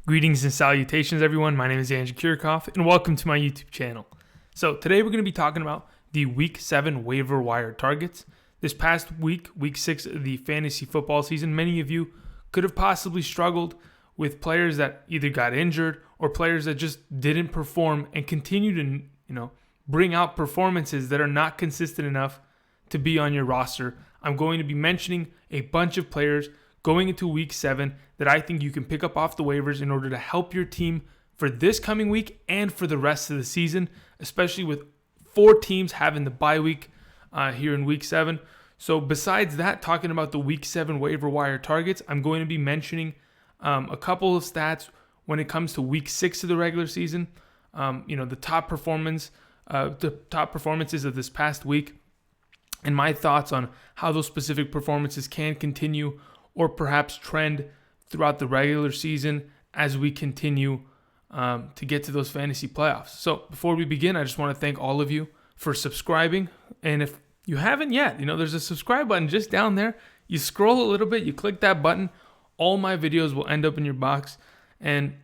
Greetings and salutations, everyone. My name is Andrew Kirchhoff, and welcome to my YouTube channel. So today we're going to be talking about the Week 7 waiver wire targets. This past week, Week 6 of the fantasy football season, many of you could have possibly struggled with players that either got injured or players that just didn't perform and continue to, bring out performances that are not consistent enough to be on your roster. I'm going to be mentioning a bunch of players going into Week 7 that I think you can pick up off the waivers in order to help your team for this coming week and for the rest of the season, especially with 4 teams having the bye week here in Week 7. So besides that, talking about the Week 7 waiver wire targets, I'm going to be mentioning a couple of stats when it comes to Week 6 of the regular season. The top performances of this past week, and my thoughts on how those specific performances can continue or perhaps trend throughout the regular season as we continue to get to those fantasy playoffs. So before we begin, I just want to thank all of you for subscribing. And if you haven't yet, there's a subscribe button just down there. You scroll a little bit, you click that button, all my videos will end up in your box, and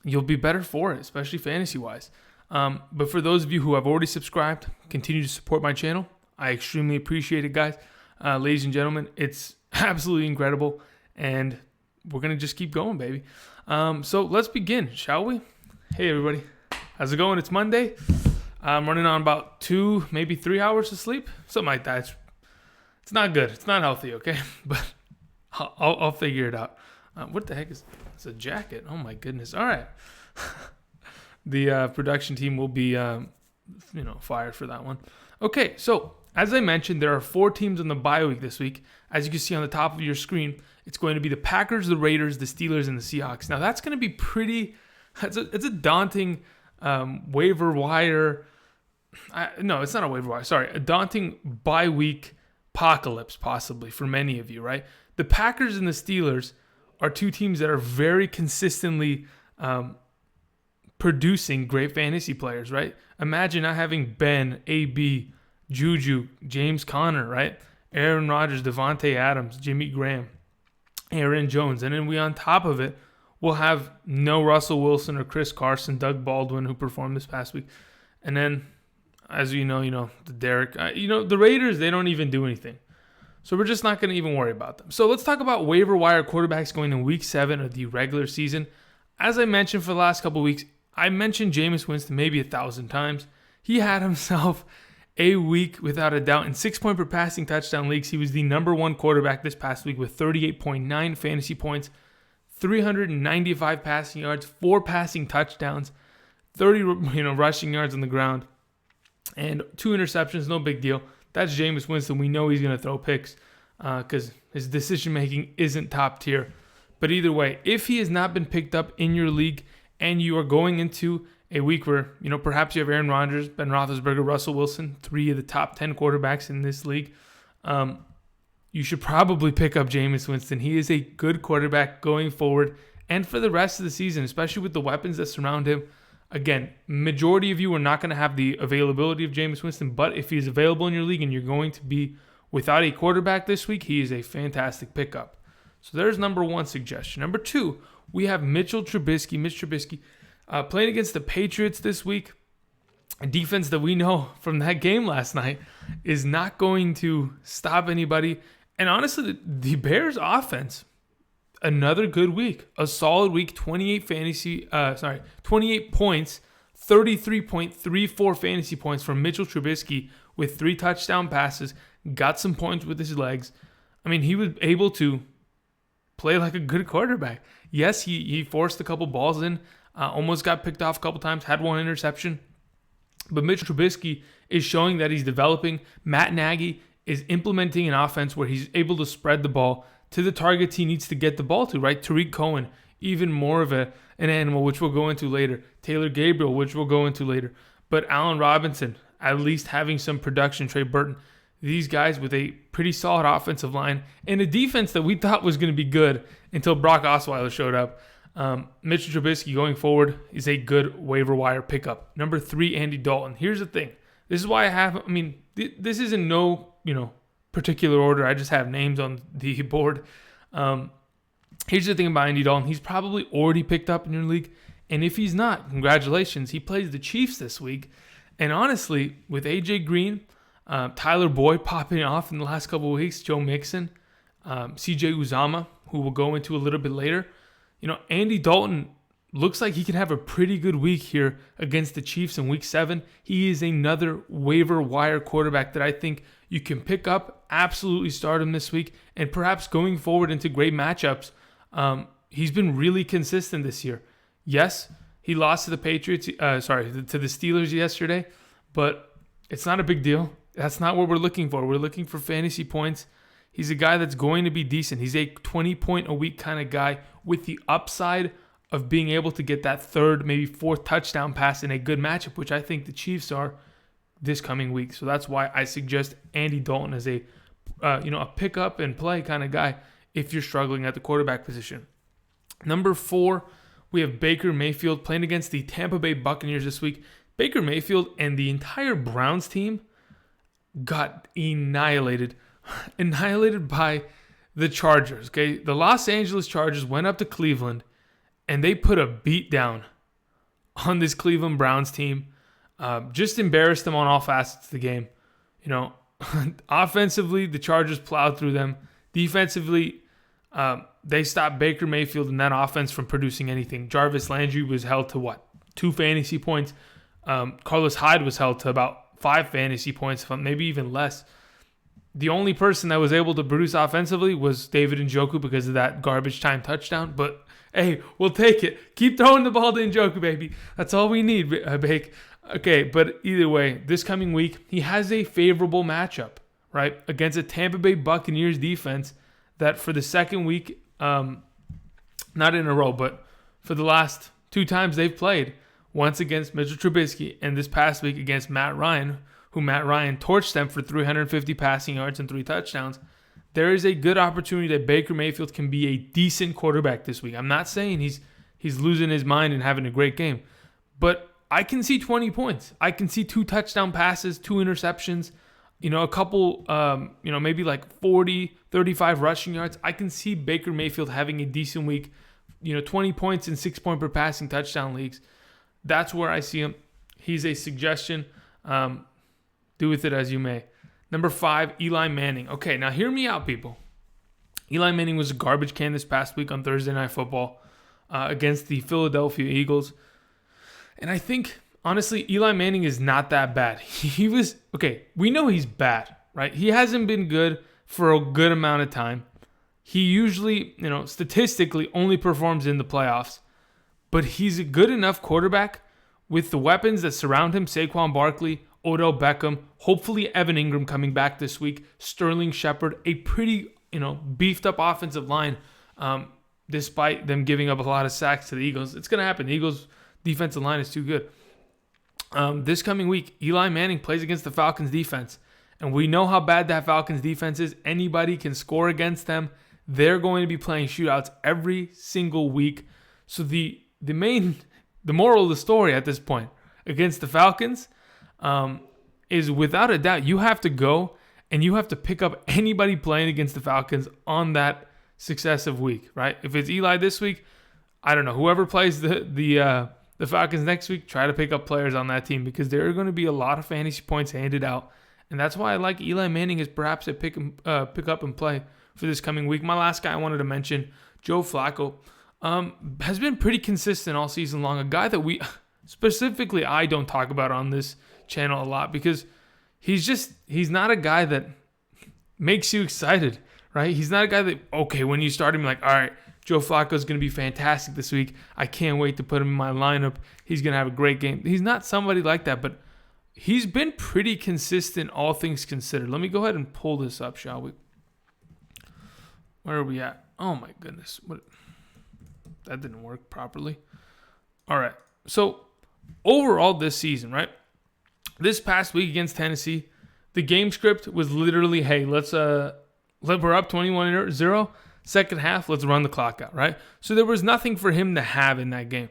you'll be better for it, especially fantasy-wise. But for those of you who have already subscribed, continue to support my channel. I extremely appreciate it, guys. Ladies and gentlemen, it's absolutely incredible, and we're going to just keep going, baby. So let's begin, shall we? Hey, everybody. How's it going? It's Monday. I'm running on about 2, maybe 3 hours of sleep, something like that. It's not good. It's not healthy, okay? But I'll figure it out. What the heck is it's a jacket? Oh, my goodness. All right. The production team will be, fired for that one. Okay, so as I mentioned, there are 4 teams on the bye week this week. As you can see on the top of your screen, it's going to be the Packers, the Raiders, the Steelers, and the Seahawks. Now, that's going to be it's a daunting waiver wire. No, it's not a waiver wire. Sorry, a daunting bye week apocalypse, possibly, for many of you, right? The Packers and the Steelers are 2 teams that are very consistently producing great fantasy players, right? Imagine not having Ben, AB, Juju, James Conner, right? Aaron Rodgers, Devontae Adams, Jimmy Graham, Aaron Jones. And then on top of it, we'll have no Russell Wilson or Chris Carson, Doug Baldwin, who performed this past week. And then, as you know, the Derek, the Raiders, they don't even do anything. So we're just not going to even worry about them. So let's talk about waiver wire quarterbacks going in Week 7 of the regular season. As I mentioned for the last couple of weeks, I mentioned Jameis Winston maybe 1,000 times. He had himself a week without a doubt. In 6-point per passing touchdown leagues, he was the number 1 quarterback this past week with 38.9 fantasy points, 395 passing yards, 4 passing touchdowns, 30 rushing yards on the ground, and 2 interceptions. No big deal. That's Jameis Winston. We know he's going to throw picks because his decision-making isn't top tier. But either way, if he has not been picked up in your league and you are going into a week where, perhaps you have Aaron Rodgers, Ben Roethlisberger, Russell Wilson, 3 of the top 10 quarterbacks in this league, you should probably pick up Jameis Winston. He is a good quarterback going forward and for the rest of the season, especially with the weapons that surround him. Again, majority of you are not going to have the availability of Jameis Winston, but if he's available in your league and you're going to be without a quarterback this week, he is a fantastic pickup. So there's number 1 suggestion. Number 2, we have Mitch Trubisky, playing against the Patriots this week. A defense that we know from that game last night is not going to stop anybody. And honestly, the Bears offense, another good week, a solid week, 28 points, 33.34 fantasy points from Mitchell Trubisky with 3 touchdown passes, got some points with his legs. I mean, he was able to play like a good quarterback. Yes, he forced a couple balls in, almost got picked off a couple times, had 1 interception. But Mitch Trubisky is showing that he's developing. Matt Nagy is implementing an offense where he's able to spread the ball to the targets he needs to get the ball to, right? Tarik Cohen, even more of an animal, which we'll go into later. Taylor Gabriel, which we'll go into later. But Allen Robinson, at least having some production. Trey Burton, these guys with a pretty solid offensive line and a defense that we thought was going to be good until Brock Osweiler showed up. Mitch Trubisky going forward is a good waiver wire pickup. Number 3, Andy Dalton. Here's the thing. This is why this is in no, particular order. I just have names on the board. Here's the thing about Andy Dalton. He's probably already picked up in your league. And if he's not, congratulations. He plays the Chiefs this week. And honestly, with A.J. Green, Tyler Boyd popping off in the last couple of weeks, Joe Mixon, C.J. Uzomah, who we'll go into a little bit later, Andy Dalton looks like he can have a pretty good week here against the Chiefs in Week 7. He is another waiver wire quarterback that I think you can pick up, absolutely start him this week, and perhaps going forward into great matchups. He's been really consistent this year. Yes, he lost to the to the Steelers yesterday, but it's not a big deal. That's not what we're looking for. We're looking for fantasy points. He's a guy that's going to be decent. He's a 20-point-a-week kind of guy with the upside of being able to get that third, maybe fourth touchdown pass in a good matchup, which I think the Chiefs are this coming week. So that's why I suggest Andy Dalton as a pick up and play kind of guy if you're struggling at the quarterback position. Number 4, we have Baker Mayfield playing against the Tampa Bay Buccaneers this week. Baker Mayfield and the entire Browns team got annihilated by the Chargers. Okay, the Los Angeles Chargers went up to Cleveland and they put a beat down on this Cleveland Browns team. Just embarrassed them on all facets of the game. Offensively, the Chargers plowed through them. Defensively, they stopped Baker Mayfield and that offense from producing anything. Jarvis Landry was held to 2 fantasy points. Carlos Hyde was held to about 5 fantasy points, maybe even less. The only person that was able to produce offensively was David Njoku because of that garbage time touchdown. But hey, we'll take it. Keep throwing the ball to Njoku, baby. That's all we need, Bake. Okay, but either way, this coming week, he has a favorable matchup, right, against a Tampa Bay Buccaneers defense that for the second week, not in a row, but for the last 2 times they've played, once against Mitch Trubisky and this past week against Matt Ryan, who Matt Ryan torched them for 350 passing yards and 3 touchdowns. There is a good opportunity that Baker Mayfield can be a decent quarterback this week. I'm not saying he's losing his mind and having a great game, but I can see 20 points. I can see 2 touchdown passes, 2 interceptions, a couple, maybe like 40, 35 rushing yards. I can see Baker Mayfield having a decent week, 20 points in 6-point per passing touchdown leagues. That's where I see him. He's a suggestion. Do with it as you may. Number 5, Eli Manning. Okay, now hear me out, people. Eli Manning was a garbage can this past week on Thursday Night Football against the Philadelphia Eagles. And I think, honestly, Eli Manning is not that bad. We know he's bad, right? He hasn't been good for a good amount of time. He usually, statistically only performs in the playoffs. But he's a good enough quarterback with the weapons that surround him, Saquon Barkley, Odell Beckham, hopefully Evan Engram coming back this week, Sterling Shepard, a pretty, beefed up offensive line, despite them giving up a lot of sacks to the Eagles. It's going to happen. The Eagles' defensive line is too good. This coming week, Eli Manning plays against the Falcons defense, and we know how bad that Falcons defense is. Anybody can score against them. They're going to be playing shootouts every single week. So the moral of the story at this point against the Falcons is without a doubt you have to go and you have to pick up anybody playing against the Falcons on that successive week, right? If it's Eli this week, I don't know. Whoever plays the Falcons next week, try to pick up players on that team because there are going to be a lot of fantasy points handed out, and that's why I like Eli Manning as perhaps a pick up and play for this coming week. My last guy I wanted to mention, Joe Flacco. Has been pretty consistent all season long. A guy that I don't talk about on this channel a lot because he's not a guy that makes you excited, right? He's not a guy that, when you start him, you're like, all right, Joe Flacco is going to be fantastic this week. I can't wait to put him in my lineup. He's going to have a great game. He's not somebody like that, but he's been pretty consistent, all things considered. Let me go ahead and pull this up, shall we? Where are we at? Oh, my goodness. That didn't work properly. All right. So, overall this season, right? This past week against Tennessee, the game script was literally, hey, we're up 21-0. Second half, let's run the clock out, right? So there was nothing for him to have in that game.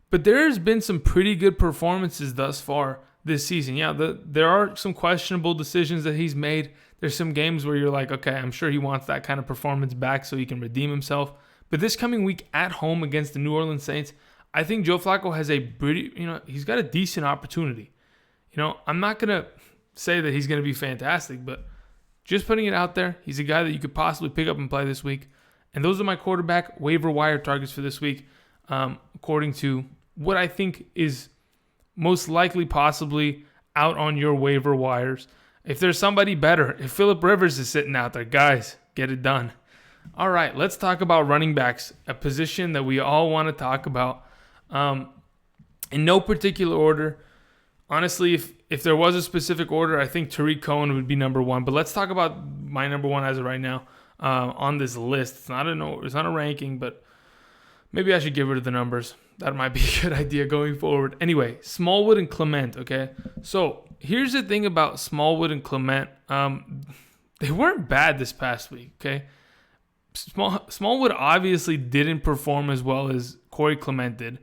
But there's been some pretty good performances thus far this season. Yeah, there are some questionable decisions that he's made. There's some games where you're like, okay, I'm sure he wants that kind of performance back so he can redeem himself. But this coming week at home against the New Orleans Saints, I think Joe Flacco has a pretty, he's got a decent opportunity. I'm not going to say that he's going to be fantastic, but just putting it out there, he's a guy that you could possibly pick up and play this week. And those are my quarterback waiver wire targets for this week, according to what I think is most likely possibly out on your waiver wires. If there's somebody better, if Phillip Rivers is sitting out there, guys, get it done. All right, let's talk about running backs, a position that we all want to talk about. In no particular order. Honestly, if there was a specific order, I think Tarik Cohen would be number one. But let's talk about my number one as of right now on this list. It's not a ranking, but maybe I should get rid of the numbers. That might be a good idea going forward. Anyway, Smallwood and Clement, okay? So here's the thing about Smallwood and Clement. They weren't bad this past week, okay? Smallwood obviously didn't perform as well as Corey Clement did,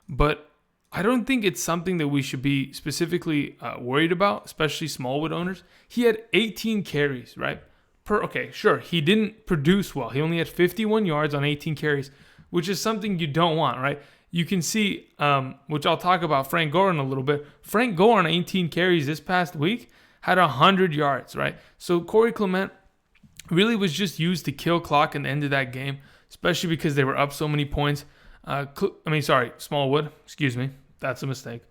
but I don't think it's something that we should be specifically worried about, especially Smallwood owners. He had 18 carries, right? Okay, sure, he didn't produce well. He only had 51 yards on 18 carries, which is something you don't want, right? You can see, which I'll talk about Frank Gore in a little bit. Frank Gore on 18 carries this past week had 100 yards, right? So Corey Clement really was just used to kill clock in the end of that game, especially because they were up so many points. Smallwood, excuse me. That's a mistake.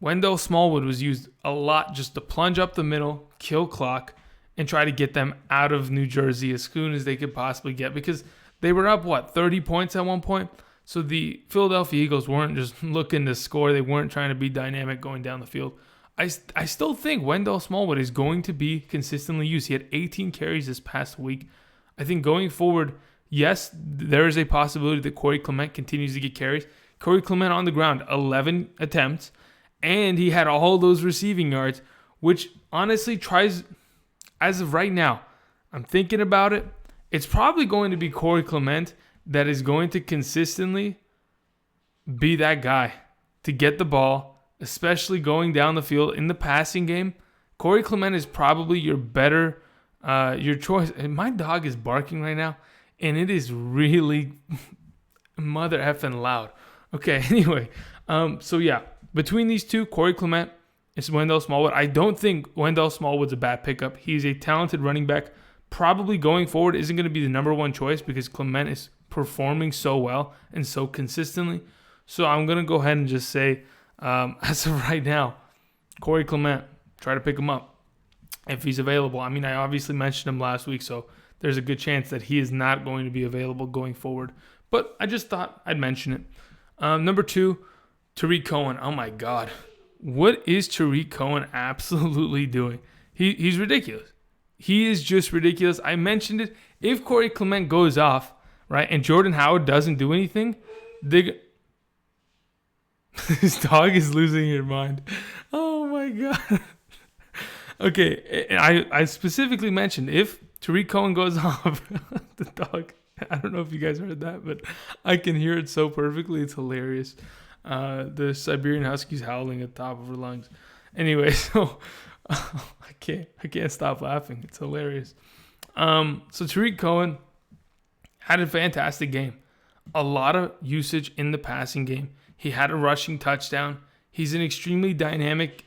Wendell Smallwood was used a lot just to plunge up the middle, kill clock, and try to get them out of New Jersey as soon as they could possibly get, because they were up, 30 points at one point? So the Philadelphia Eagles weren't just looking to score. They weren't trying to be dynamic going down the field. I still think Wendell Smallwood is going to be consistently used. He had 18 carries this past week. I think going forward, yes, there is a possibility that Corey Clement continues to get carries. Corey Clement on the ground, 11 attempts, and he had all those receiving yards, which honestly as of right now, I'm thinking about it, it's probably going to be Corey Clement that is going to consistently be that guy to get the ball, especially going down the field in the passing game. Corey Clement is probably your choice. And my dog is barking right now, and it is really mother effing loud. Okay, anyway, so yeah, between these two, Corey Clement and Wendell Smallwood, I don't think Wendell Smallwood's a bad pickup. He's a talented running back. Probably going forward isn't going to be the number one choice because Clement is performing so well and so consistently. So I'm going to go ahead and just say, as of right now, Corey Clement, try to pick him up if he's available. I mean, I obviously mentioned him last week, so there's a good chance that he is not going to be available going forward. But I just thought I'd mention it. Number two, Tarik Cohen. Oh my God. What is Tarik Cohen absolutely doing? He's ridiculous. He is just ridiculous. I mentioned it. If Corey Clement goes off, right, and Jordan Howard doesn't do anything, his dog is losing her mind. Oh my God. Okay, I specifically mentioned if Tarik Cohen goes off, the dog, I don't know if you guys heard that, but I can hear it so perfectly. It's hilarious. The Siberian Husky's howling at the top of her lungs. Anyway, so I can't stop laughing. It's hilarious. So Tarik Cohen had a fantastic game. A lot of usage in the passing game. He had a rushing touchdown. He's an extremely dynamic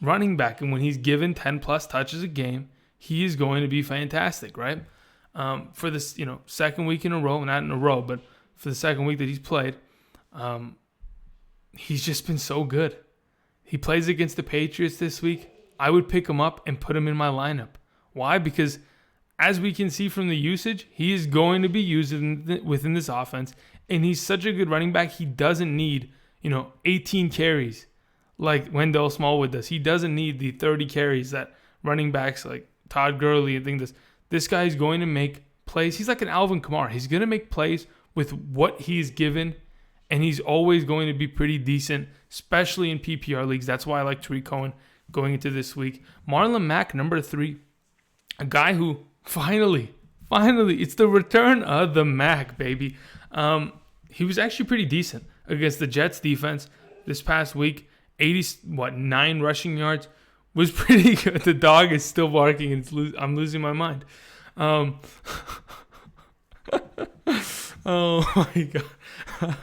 running back, and when he's given 10 plus touches a game, he is going to be fantastic, right? For this, second week in a row, not in a row, but for the second week that he's played, he's just been so good. He plays against the Patriots this week. I would pick him up and put him in my lineup. Why? Because as we can see from the usage, he is going to be used within this offense, and he's such a good running back. He doesn't need, 18 carries like Wendell Smallwood does. He doesn't need the 30 carries that running backs like Todd Gurley and things. This guy is going to make plays. He's like an Alvin Kamara. He's going to make plays with what he's given, and he's always going to be pretty decent, especially in PPR leagues. That's why I like Tarik Cohen going into this week. Marlon Mack, number 3, a guy who finally, it's the return of the Mac, baby. He was actually pretty decent against the Jets defense this past week. 9 rushing yards was pretty good. The dog is still barking, and I'm losing my mind. Oh my god.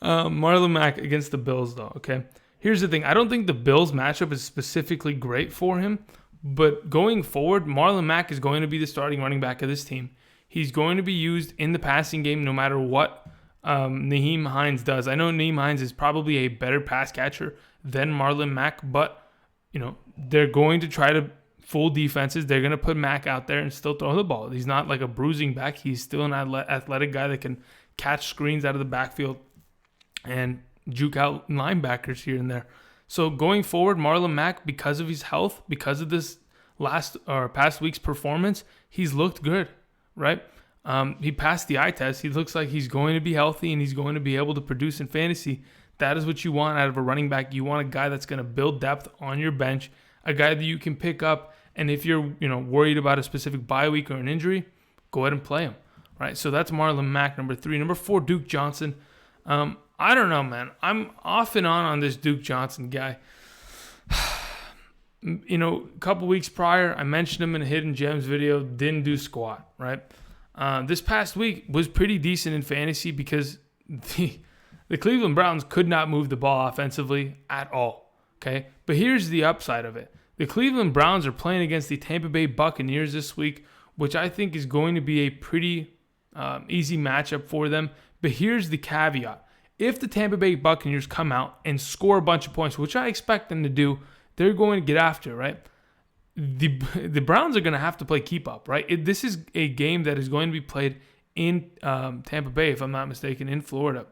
Marlon Mack against the Bills, though. Okay, here's the thing. I don't think the Bills matchup is specifically great for him, but going forward, Marlon Mack is going to be the starting running back of this team. He's going to be used in the passing game no matter what Nyheim Hines does. I know Nyheim Hines is probably a better pass catcher than Marlon Mack, but they're going to try to fool defenses. They're going to put Mack out there and still throw the ball. He's not like a bruising back. He's still an athletic guy that can catch screens out of the backfield and juke out linebackers here and there. So going forward, Marlon Mack, because of his health, because of this past week's performance, he's looked good, right? He passed the eye test. He looks like he's going to be healthy and he's going to be able to produce in fantasy. That is what you want out of a running back. You want a guy that's going to build depth on your bench, a guy that you can pick up. And if you're worried about a specific bye week or an injury, go ahead and play him, right? So that's Marlon Mack, number 3. Number 4, Duke Johnson. I don't know, man. I'm off and on this Duke Johnson guy. A couple weeks prior, I mentioned him in a Hidden Gems video. Didn't do squat, right? This past week was pretty decent in fantasy because the Cleveland Browns could not move the ball offensively at all, okay? But here's the upside of it. The Cleveland Browns are playing against the Tampa Bay Buccaneers this week, which I think is going to be a pretty easy matchup for them. But here's the caveat. If the Tampa Bay Buccaneers come out and score a bunch of points, which I expect them to do, they're going to get after, right? The Browns are going to have to play keep up, right? This is a game that is going to be played in Tampa Bay, if I'm not mistaken, in Florida.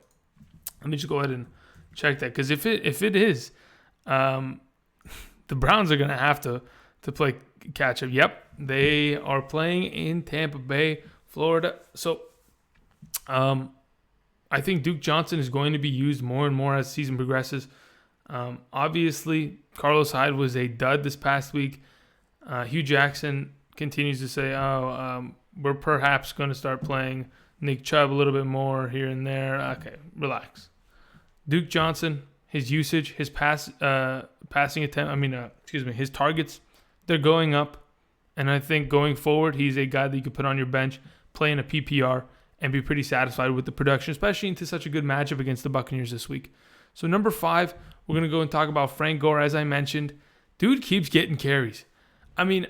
Let me just go ahead and check that, because if it is, the Browns are going to have to play catch up. Yep, they are playing in Tampa Bay, Florida. So, I think Duke Johnson is going to be used more and more as the season progresses. Obviously, Carlos Hyde was a dud this past week. Hugh Jackson continues to say, we're perhaps going to start playing Nick Chubb a little bit more here and there. Okay, relax. Duke Johnson, his usage, his passing attempt, his targets, they're going up. And I think going forward, he's a guy that you could put on your bench, play in a PPR, and be pretty satisfied with the production, especially into such a good matchup against the Buccaneers this week. So number 5, we're going to go and talk about Frank Gore, as I mentioned. Dude keeps getting carries. I mean,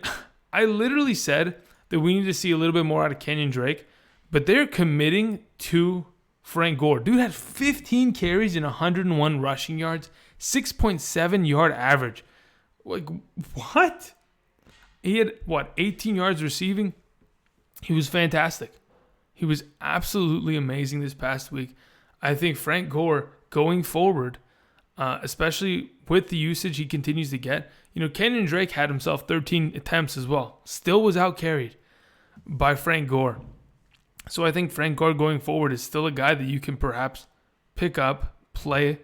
I literally said that we need to see a little bit more out of Kenyon Drake, but they're committing to Frank Gore. Dude had 15 carries and 101 rushing yards, 6.7 yard average. Like, what? He had, 18 yards receiving? He was fantastic. He was absolutely amazing this past week. I think Frank Gore, going forward, especially with the usage he continues to get, Kenyon Drake had himself 13 attempts as well. Still was out-carried by Frank Gore. So I think Frank Gore going forward is still a guy that you can perhaps pick up, play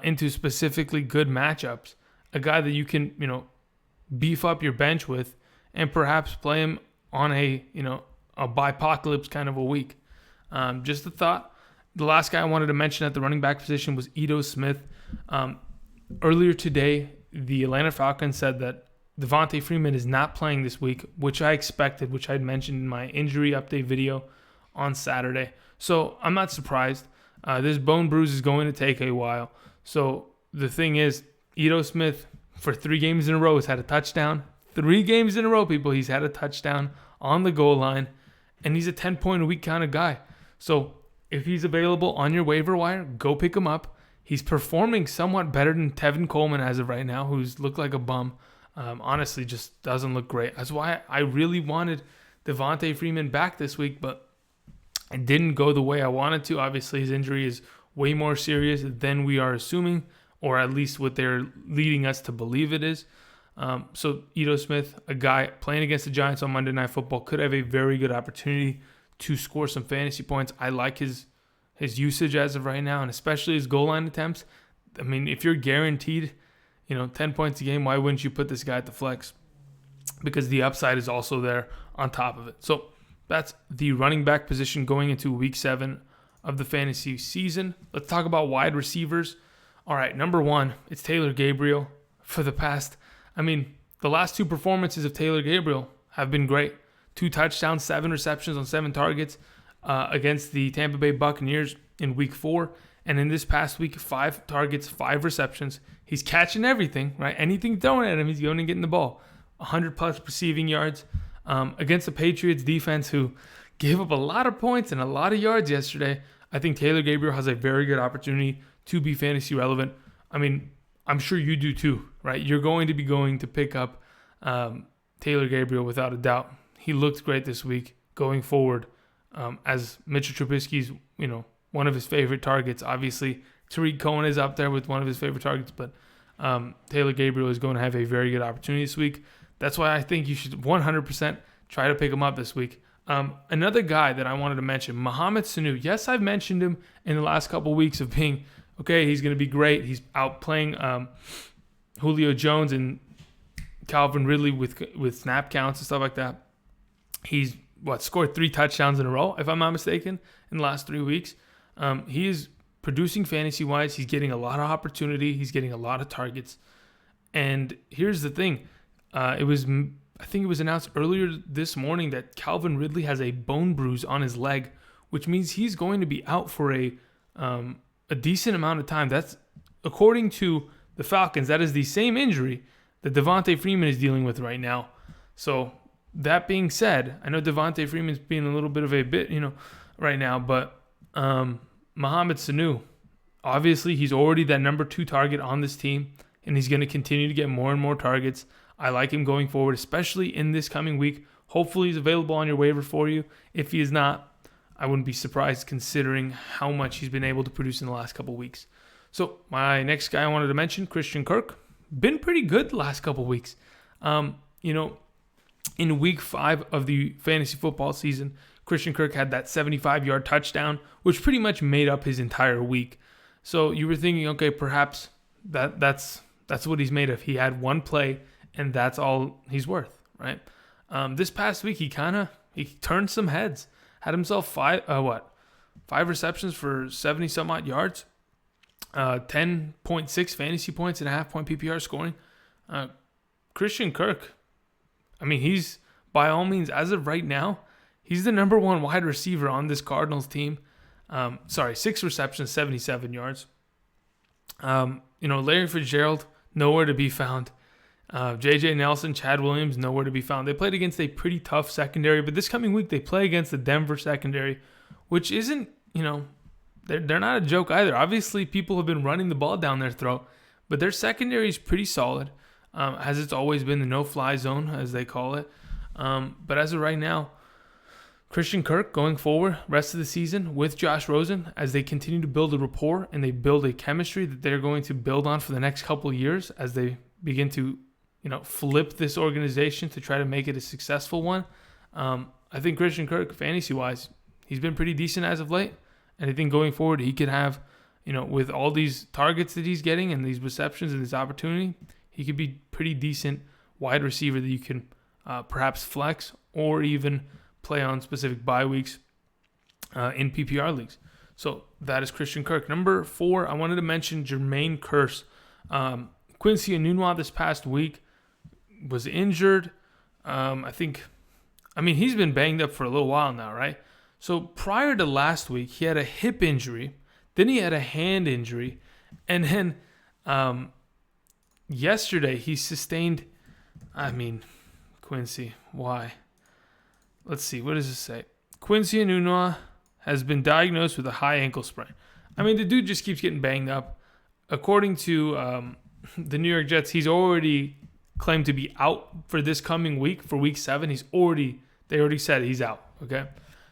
into specifically good matchups. A guy that you can, beef up your bench with and perhaps play him on a bipocalypse kind of a week. Just a thought. The last guy I wanted to mention at the running back position was Ito Smith. Earlier today, the Atlanta Falcons said that Devontae Freeman is not playing this week, which I expected, which I had mentioned in my injury update video on Saturday. So I'm not surprised. This bone bruise is going to take a while. So the thing is, Ito Smith, for 3 games in a row, has had a touchdown. 3 games in a row, people, he's had a touchdown on the goal line. And he's a 10-point-a-week kind of guy. So if he's available on your waiver wire, go pick him up. He's performing somewhat better than Tevin Coleman as of right now, who's looked like a bum. Honestly, just doesn't look great. That's why I really wanted Devontae Freeman back this week, but it didn't go the way I wanted to. Obviously, his injury is way more serious than we are assuming, or at least what they're leading us to believe it is. So Ito Smith, a guy playing against the Giants on Monday Night Football, could have a very good opportunity to score some fantasy points. I like his usage as of right now, and especially his goal line attempts. I mean, if you're guaranteed, 10 points a game, why wouldn't you put this guy at the flex? Because the upside is also there on top of it. So that's the running back position going into week 7 of the fantasy season. Let's talk about wide receivers. All right, number 1, it's Taylor Gabriel. The last 2 performances of Taylor Gabriel have been great. 2 touchdowns, 7 receptions on 7 targets. against the Tampa Bay Buccaneers in week 4. And in this past week, 5 targets, 5 receptions. He's catching everything, right? Anything thrown at him, he's going and getting the ball. 100-plus receiving yards against the Patriots defense, who gave up a lot of points and a lot of yards yesterday. I think Taylor Gabriel has a very good opportunity to be fantasy relevant. I mean, I'm sure you do too, right? You're going to pick up Taylor Gabriel without a doubt. He looked great this week going forward as Mitch Trubisky's, one of his favorite targets. Obviously, Tarik Cohen is up there with one of his favorite targets, but Taylor Gabriel is going to have a very good opportunity this week. That's why I think you should 100% try to pick him up this week. Another guy that I wanted to mention, Mohamed Sanu. Yes, I've mentioned him in the last couple of weeks of being, okay, he's going to be great. He's outplaying Julio Jones and Calvin Ridley with snap counts and stuff like that. He's, scored 3 touchdowns in a row, if I'm not mistaken, in the last 3 weeks. He is producing fantasy-wise. He's getting a lot of opportunity. He's getting a lot of targets. And here's the thing. I think it was announced earlier this morning that Calvin Ridley has a bone bruise on his leg, which means he's going to be out for a decent amount of time. That's, according to the Falcons, that is the same injury that Devontae Freeman is dealing with right now. So that being said, I know Devontae Freeman's being a little bit of a bit, right now, but Mohamed Sanu, obviously he's already that number 2 target on this team, and he's going to continue to get more and more targets. I like him going forward, especially in this coming week. Hopefully he's available on your waiver for you. If he is not, I wouldn't be surprised considering how much he's been able to produce in the last couple weeks. So my next guy I wanted to mention, Christian Kirk, been pretty good the last couple weeks. In week 5 of the fantasy football season, Christian Kirk had that 75-yard touchdown, which pretty much made up his entire week. So you were thinking, okay, perhaps that's what he's made of. He had one play, and that's all he's worth, right? This past week, he turned some heads. Had himself 5 receptions for 70-some-odd yards, 10.6 fantasy points and a half-point PPR scoring. Christian Kirk, he's, by all means, as of right now, he's the number 1 wide receiver on this Cardinals team. 6 receptions, 77 yards. Larry Fitzgerald, nowhere to be found. J.J. Nelson, Chad Williams, nowhere to be found. They played against a pretty tough secondary, but this coming week they play against the Denver secondary, which isn't, they're not a joke either. Obviously, people have been running the ball down their throat, but their secondary is pretty solid, as it's always been the no-fly zone, as they call it. But as of right now, Christian Kirk going forward, rest of the season with Josh Rosen, as they continue to build a rapport and they build a chemistry that they're going to build on for the next couple of years as they begin to, flip this organization to try to make it a successful one. I think Christian Kirk, fantasy-wise, he's been pretty decent as of late. And I think going forward, he could have, with all these targets that he's getting and these receptions and this opportunity, he could be pretty decent wide receiver that you can perhaps flex or even play on specific bye weeks in PPR leagues. So that is Christian Kirk. Number 4, I wanted to mention Jermaine Kearse. Quincy Enunwa this past week was injured. He's been banged up for a little while now, right? So prior to last week, he had a hip injury. Then he had a hand injury. And then yesterday, he sustained, Quincy, why? Let's see, what does it say? Quincy Enunwa has been diagnosed with a high ankle sprain. The dude just keeps getting banged up. According to the New York Jets, he's already claimed to be out for this coming week, for week 7. They already said he's out, okay?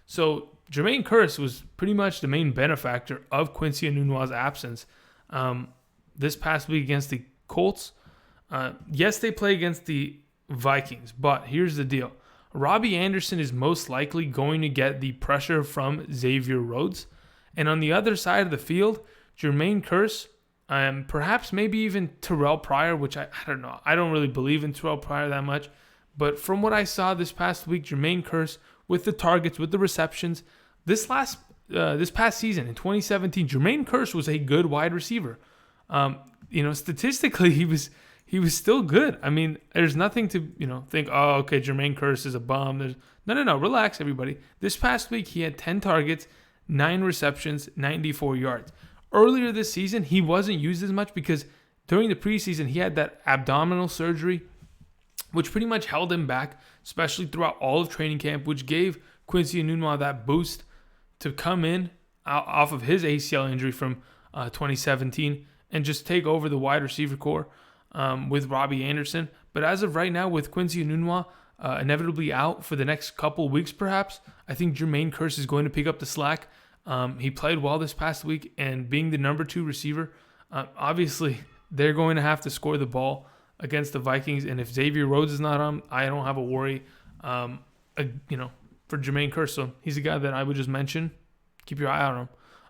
So Jermaine Kearse was pretty much the main benefactor of Quincy Enunwa's absence this past week against the Colts. Yes, they play against the Vikings, but here's the deal. Robbie Anderson is most likely going to get the pressure from Xavier Rhodes. And on the other side of the field, Jermaine Kearse, perhaps maybe even Terrell Pryor, which I don't know. I don't really believe in Terrell Pryor that much. But from what I saw this past week, Jermaine Kearse, with the targets, with the receptions, this past season in 2017, Jermaine Kearse was a good wide receiver. Statistically, he he was still good. I mean, there's nothing to, think, oh, okay, Jermaine Kearse is a bum. No. Relax, everybody. This past week, he had 10 targets, 9 receptions, 94 yards. Earlier this season, he wasn't used as much because during the preseason, he had that abdominal surgery, which pretty much held him back, especially throughout all of training camp, which gave Quincy Enunwa that boost to come in off of his ACL injury from 2017 and just take over the wide receiver core with Robbie Anderson. But as of right now, with Quincy Enunwa inevitably out for the next couple weeks perhaps, I think Jermaine Kearse is going to pick up the slack. He played well this past week, and being the number 2 receiver, obviously they're going to have to score the ball against the Vikings. And if Xavier Rhodes is not on, I don't have a worry, for Jermaine Kearse. So he's a guy that I would just mention. Keep your eye on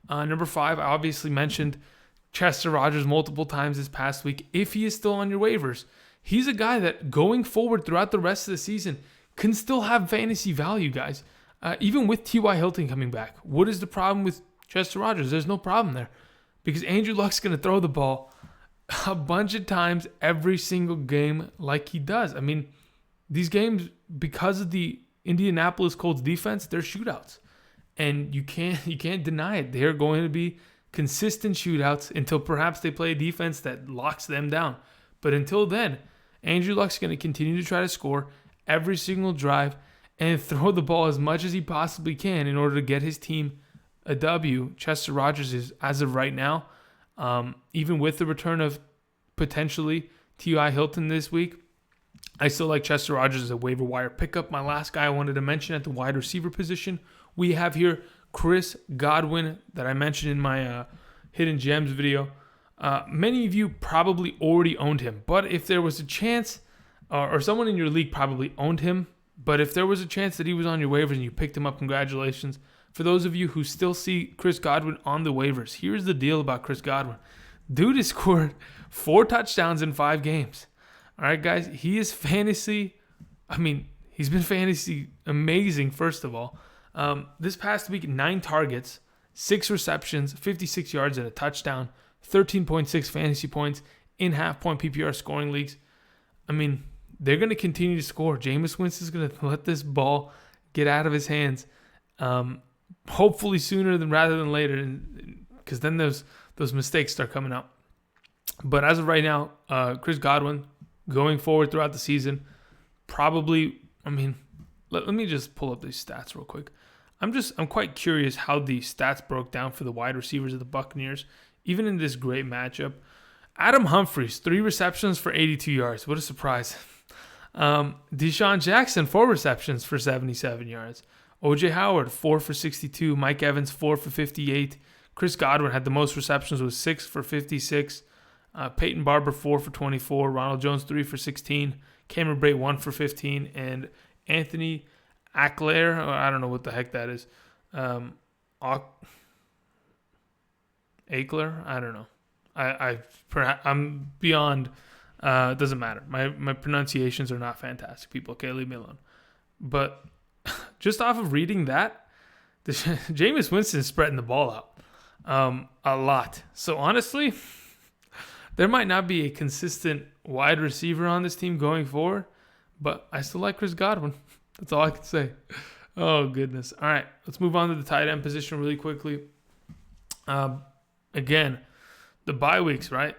him. Number 5, I obviously mentioned Chester Rogers multiple times this past week. If he is still on your waivers, he's a guy that going forward throughout the rest of the season can still have fantasy value, guys. Even with T.Y. Hilton coming back. What is the problem with Chester Rogers? There's no problem there because Andrew Luck's going to throw the ball a bunch of times every single game like he does. I mean, these games, because of the Indianapolis Colts defense, they're shootouts. And you can't deny it. They're going to be consistent shootouts until perhaps they play a defense that locks them down. But until then, Andrew Luck's going to continue to try to score every single drive and throw the ball as much as he possibly can in order to get his team a W. Chester Rogers is, as of right now, even with the return of potentially T.Y. Hilton this week, I still like Chester Rogers as a waiver wire pickup. My last guy I wanted to mention at the wide receiver position, we have here Chris Godwin that I mentioned in my Hidden Gems video. Many of you probably already owned him, but if there was a chance, or someone in your league probably owned him, but if there was a chance that he was on your waivers and you picked him up, congratulations. For those of you who still see Chris Godwin on the waivers, here's the deal about Chris Godwin. Dude has scored 4 touchdowns in 5 games. All right, guys, he is fantasy. I mean, he's been fantasy amazing, first of all. This past week, 9 targets, 6 receptions, 56 yards and a touchdown, 13.6 fantasy points in half-point PPR scoring leagues. I mean, they're going to continue to score. Jameis Winston is going to let this ball get out of his hands, hopefully sooner rather than later, because then those mistakes start coming out. But as of right now, Chris Godwin, going forward throughout the season, probably, I mean, let me just pull up these stats real quick. I'm quite curious how the stats broke down for the wide receivers of the Buccaneers, even in this great matchup. Adam Humphries, 3 receptions for 82 yards. What a surprise. Deshaun Jackson, 4 receptions for 77 yards. O.J. Howard, 4 for 62. Mike Evans, 4 for 58. Chris Godwin had the most receptions with 6 for 56. Peyton Barber, 4 for 24. Ronald Jones, 3 for 16. Cameron Brate, 1 for 15. And Anthony Ackler, I don't know what the heck that is. Ackler? I don't know. I'm beyond. It doesn't matter. My pronunciations are not fantastic, people. Okay, leave me alone. But just off of reading that, Jameis Winston is spreading the ball out a lot. So honestly, there might not be a consistent wide receiver on this team going forward, but I still like Chris Godwin. That's all I can say. Oh, goodness. All right, let's move on to the tight end position really quickly. Again, the bye weeks, right?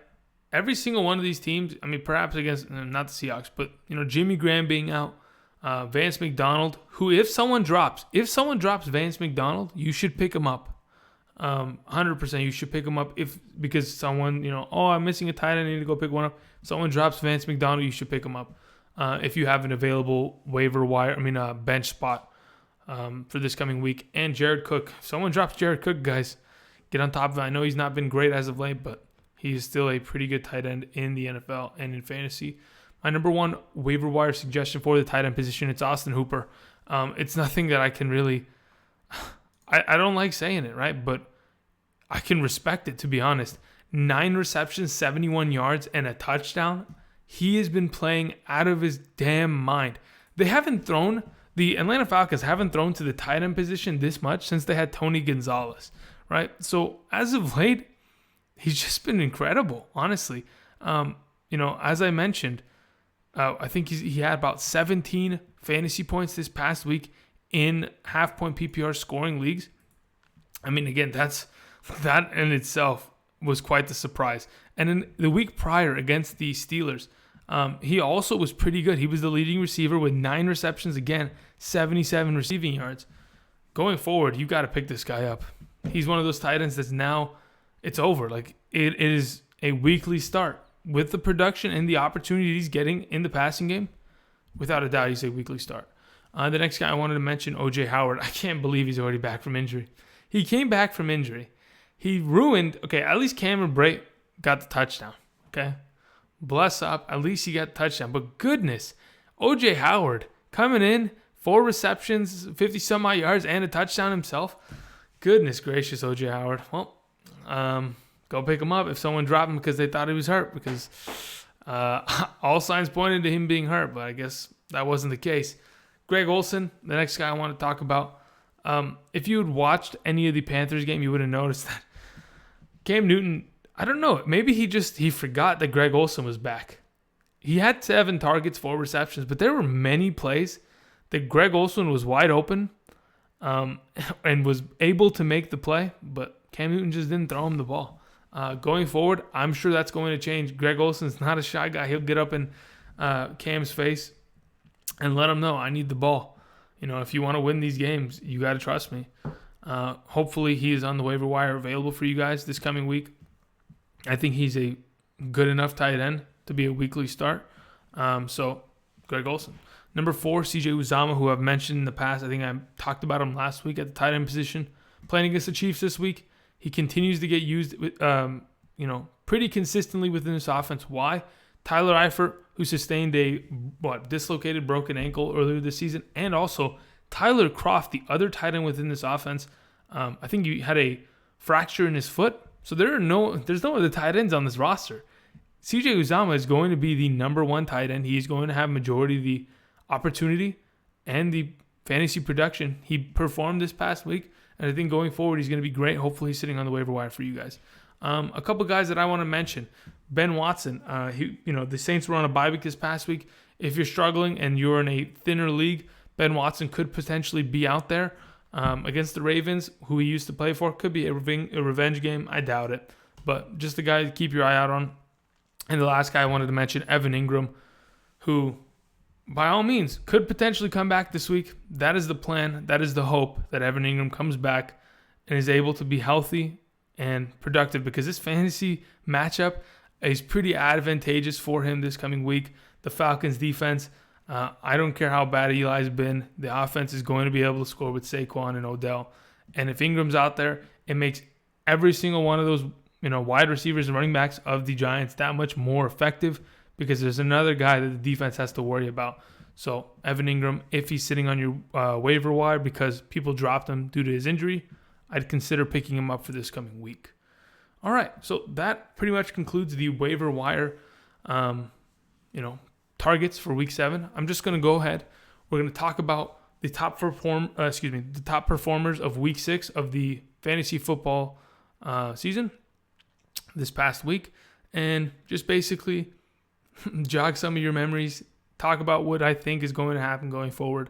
Every single one of these teams, I mean, perhaps against, not the Seahawks, but, Jimmy Graham being out, Vance McDonald, who if someone drops Vance McDonald, you should pick him up. 100% you should pick him up because someone, I'm missing a tight end, I need to go pick one up. If someone drops Vance McDonald, you should pick him up. If you have an available bench spot for this coming week. And Jared Cook. If someone drops Jared Cook, guys, get on top of it. I know he's not been great as of late, but he is still a pretty good tight end in the NFL and in fantasy. My number 1 waiver wire suggestion for the tight end position, it's Austin Hooper. It's nothing that I can really... I don't like saying it, right? But I can respect it, to be honest. 9 receptions, 71 yards, and a touchdown. He has been playing out of his damn mind. The Atlanta Falcons haven't thrown to the tight end position this much since they had Tony Gonzalez, right? So as of late, he's just been incredible, honestly. as I mentioned, I think he had about 17 fantasy points this past week in half-point PPR scoring leagues. I mean, again, that in itself was quite the surprise. And in the week prior against the Steelers, he also was pretty good. He was the leading receiver with 9 receptions, again, 77 receiving yards. Going forward, you got to pick this guy up. He's one of those tight ends that's now, it's over. Like, it is a weekly start. With the production and the opportunity he's getting in the passing game, without a doubt, he's a weekly start. The next guy I wanted to mention, O.J. Howard. I can't believe he's already back from injury. He came back from injury. He ruined, at least Cameron Brate got the touchdown, okay? Bless up, at least he got the touchdown. But goodness, O.J. Howard coming in, 4 receptions, 50-some-odd yards, and a touchdown himself. Goodness gracious, O.J. Howard. Well, go pick him up if someone dropped him because they thought he was hurt, because all signs pointed to him being hurt, but I guess that wasn't the case. Greg Olsen, the next guy I want to talk about. If you had watched any of the Panthers game, you would have noticed that Cam Newton, I don't know, maybe he forgot that Greg Olsen was back. He had 7 targets, 4 receptions, but there were many plays that Greg Olsen was wide open and was able to make the play, but Cam Newton just didn't throw him the ball. Going forward, I'm sure that's going to change. Greg Olsen's not a shy guy. He'll get up in Cam's face and let him know, I need the ball. If you want to win these games, you got to trust me. Hopefully he is on the waiver wire available for you guys this coming week. I think he's a good enough tight end to be a weekly start. So Greg Olsen. Number 4, CJ Uzomah, who I've mentioned in the past. I think I talked about him last week at the tight end position. Playing against the Chiefs this week. He continues to get used, pretty consistently within this offense. Why? Tyler Eifert, who sustained a dislocated broken ankle earlier this season, and also Tyler Kroft, the other tight end within this offense. I think he had a fracture in his foot, so there's no other tight ends on this roster. CJ Uzomah is going to be the number 1 tight end. He is going to have majority of the opportunity and the fantasy production. He performed this past week, and I think going forward he's going to be great. Hopefully he's sitting on the waiver wire for you guys. A couple guys that I want to mention. Ben Watson. The Saints were on a bye week this past week. If you're struggling and you're in a thinner league, Ben Watson could potentially be out there against the Ravens, who he used to play for. Could be a revenge game. I doubt it. But just a guy to keep your eye out on. And the last guy I wanted to mention, Evan Engram, who, by all means, could potentially come back this week. That is the plan. That is the hope, that Evan Engram comes back and is able to be healthy and productive, because this fantasy matchup is pretty advantageous for him this coming week. The Falcons defense, I don't care how bad Eli's been, the offense is going to be able to score with Saquon and Odell. And if Ingram's out there, it makes every single one of those wide receivers and running backs of the Giants that much more effective, because there's another guy that the defense has to worry about. So Evan Engram, if he's sitting on your waiver wire because people dropped him due to his injury, I'd consider picking him up for this coming week. All right, so that pretty much concludes the waiver wire, targets for Week 7. I'm just going to go ahead. We're going to talk about the top performers of Week 6 of the fantasy football season this past week, and just basically jog some of your memories, talk about what I think is going to happen going forward,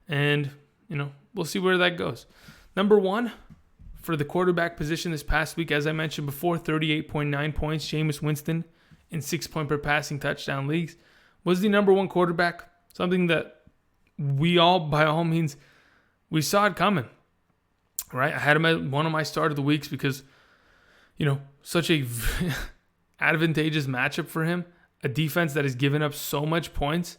and we'll see where that goes. Number 1 for the quarterback position this past week, as I mentioned before, 38.9 points. Jameis Winston in 6-point per passing touchdown leagues was the number 1 quarterback. Something that we all, by all means, we saw it coming, right? I had him at one of my start of the weeks because, such a advantageous matchup for him. A defense that has given up so much points